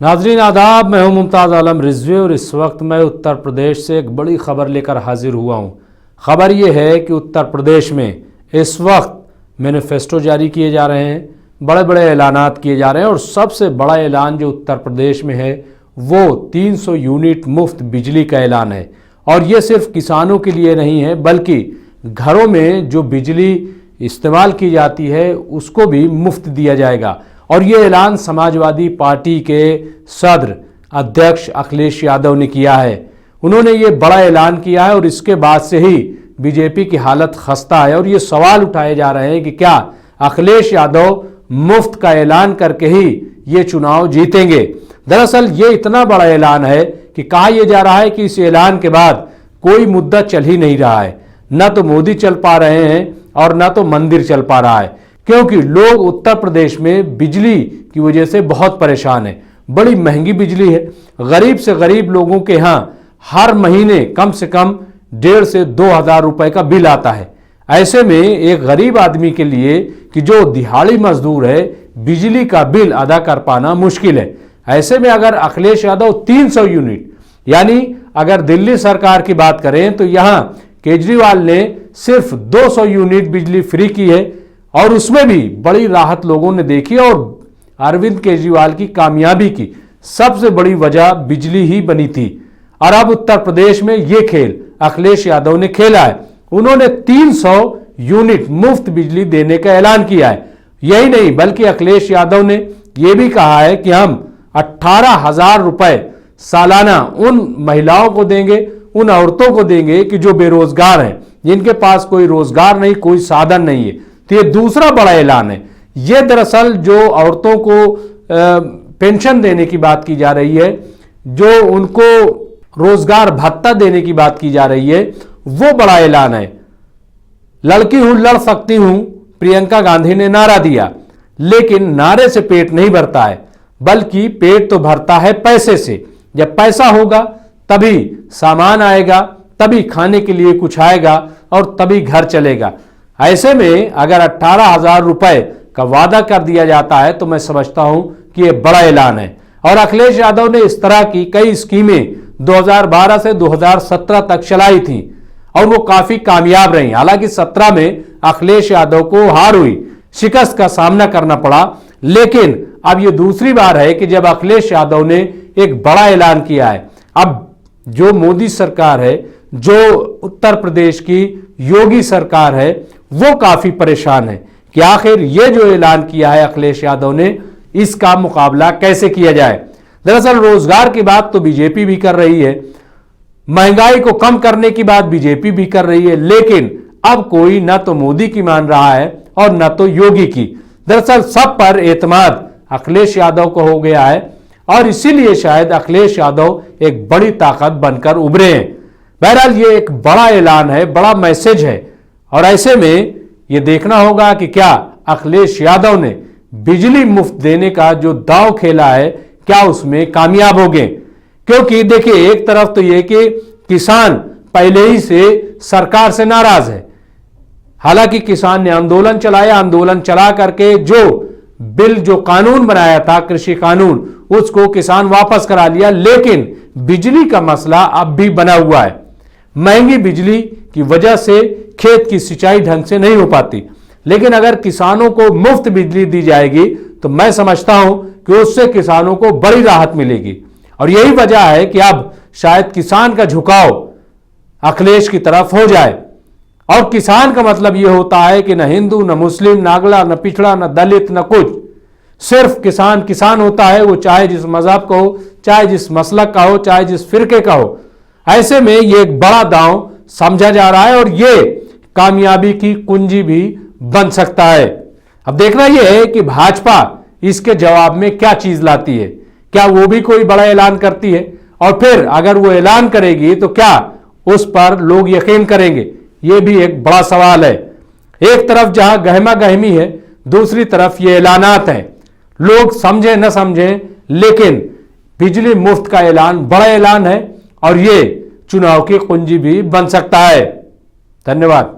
नाजरीन आदाब, मैं हूं मुमताज़ आलम रिजवी और इस वक्त मैं उत्तर प्रदेश से एक बड़ी ख़बर लेकर हाजिर हुआ हूं। ख़बर यह है कि उत्तर प्रदेश में इस वक्त मैनिफेस्टो जारी किए जा रहे हैं, बड़े बड़े ऐलानात किए जा रहे हैं और सबसे बड़ा ऐलान जो उत्तर प्रदेश में है वो 300 यूनिट मुफ्त बिजली का ऐलान है। और ये सिर्फ किसानों के लिए नहीं है बल्कि घरों में जो बिजली इस्तेमाल की जाती है उसको भी मुफ्त दिया जाएगा। और ये ऐलान समाजवादी पार्टी के सदर अध्यक्ष अखिलेश यादव ने किया है। उन्होंने ये बड़ा ऐलान किया है और इसके बाद से ही बीजेपी की हालत खस्ता है और ये सवाल उठाए जा रहे हैं कि क्या अखिलेश यादव मुफ्त का ऐलान करके ही ये चुनाव जीतेंगे। दरअसल ये इतना बड़ा ऐलान है कि कहा यह जा रहा है कि इस ऐलान के बाद कोई मुद्दा चल ही नहीं रहा है, न तो मोदी चल पा रहे हैं और न तो मंदिर चल पा रहा है, क्योंकि लोग उत्तर प्रदेश में बिजली की वजह से बहुत परेशान है। बड़ी महंगी बिजली है, गरीब से गरीब लोगों के यहाँ हर महीने कम से कम 1,500 से 2,000 रुपए का बिल आता है। ऐसे में एक गरीब आदमी के लिए कि जो दिहाड़ी मजदूर है, बिजली का बिल अदा कर पाना मुश्किल है। ऐसे में अगर अखिलेश यादव 300 यूनिट, यानी अगर दिल्ली सरकार की बात करें तो यहाँ केजरीवाल ने सिर्फ 200 यूनिट बिजली फ्री की है और उसमें भी बड़ी राहत लोगों ने देखी। और अरविंद केजरीवाल की कामयाबी की सबसे बड़ी वजह बिजली ही बनी थी। और अब उत्तर प्रदेश में ये खेल अखिलेश यादव ने खेला है। उन्होंने 300 यूनिट मुफ्त बिजली देने का ऐलान किया है। यही नहीं बल्कि अखिलेश यादव ने यह भी कहा है कि हम 18,000 रुपए सालाना उन महिलाओं को देंगे, उन औरतों को देंगे कि जो बेरोजगार हैं, जिनके पास कोई रोजगार नहीं, कोई साधन नहीं है। तो ये दूसरा बड़ा ऐलान है। ये दरअसल जो औरतों को पेंशन देने की बात की जा रही है, जो उनको रोजगार भत्ता देने की बात की जा रही है, वो बड़ा ऐलान है। लड़की हूं लड़ सकती हूं, प्रियंका गांधी ने नारा दिया, लेकिन नारे से पेट नहीं भरता है बल्कि पेट तो भरता है पैसे से। जब पैसा होगा तभी सामान आएगा, तभी खाने के लिए कुछ आएगा और तभी घर चलेगा। ऐसे में अगर 18,000 रुपए का वादा कर दिया जाता है तो मैं समझता हूं कि यह बड़ा ऐलान है। और अखिलेश यादव ने इस तरह की कई स्कीमें 2012 से 2017 तक चलाई थी और वो काफी कामयाब रही। हालांकि 17 में अखिलेश यादव को हार हुई, शिकस्त का सामना करना पड़ा, लेकिन अब ये दूसरी बार है कि जब अखिलेश यादव ने एक बड़ा ऐलान किया है। अब जो मोदी सरकार है, जो उत्तर प्रदेश की योगी सरकार है, वो काफी परेशान है कि आखिर ये जो ऐलान किया है अखिलेश यादव ने, इसका मुकाबला कैसे किया जाए। दरअसल रोजगार की बात तो बीजेपी भी कर रही है, महंगाई को कम करने की बात बीजेपी भी कर रही है, लेकिन अब कोई ना तो मोदी की मान रहा है और ना तो योगी की। दरअसल सब पर एतमाद अखिलेश यादव को हो गया है और इसीलिए शायद अखिलेश यादव एक बड़ी ताकत बनकर उभरे हैं। बहरहाल ये एक बड़ा ऐलान है, बड़ा मैसेज है और ऐसे में ये देखना होगा कि क्या अखिलेश यादव ने बिजली मुफ्त देने का जो दांव खेला है क्या उसमें कामयाब हो गए। क्योंकि देखिए, एक तरफ तो ये कि किसान पहले ही से सरकार से नाराज है। हालांकि किसान ने आंदोलन चलाया, आंदोलन चला करके जो बिल, जो कानून बनाया था, कृषि कानून, उसको किसान वापस करा लिया, लेकिन बिजली का मसला अब भी बना हुआ है। महंगी बिजली की वजह से खेत की सिंचाई ढंग से नहीं हो पाती। लेकिन अगर किसानों को मुफ्त बिजली दी जाएगी तो मैं समझता हूं कि उससे किसानों को बड़ी राहत मिलेगी। और यही वजह है कि अब शायद किसान का झुकाव अखिलेश की तरफ हो जाए। और किसान का मतलब यह होता है कि न हिंदू, न मुस्लिम, न अगड़ा, न पिछड़ा, न दलित, न कुछ, सिर्फ किसान किसान होता है। वो चाहे जिस मजहब का हो, चाहे जिस मसलक का हो, चाहे जिस फिरके का हो। ऐसे में ये एक बड़ा दांव समझा जा रहा है और ये कामयाबी की कुंजी भी बन सकता है। अब देखना यह है कि भाजपा इसके जवाब में क्या चीज लाती है। क्या वो भी कोई बड़ा ऐलान करती है और फिर अगर वो ऐलान करेगी तो क्या उस पर लोग यकीन करेंगे, ये भी एक बड़ा सवाल है। एक तरफ जहां गहमा गहमी है, दूसरी तरफ ये ऐलानात हैं। लोग समझे न समझे, लेकिन बिजली मुफ्त का ऐलान बड़ा ऐलान है और ये चुनाव की कुंजी भी बन सकता है। धन्यवाद।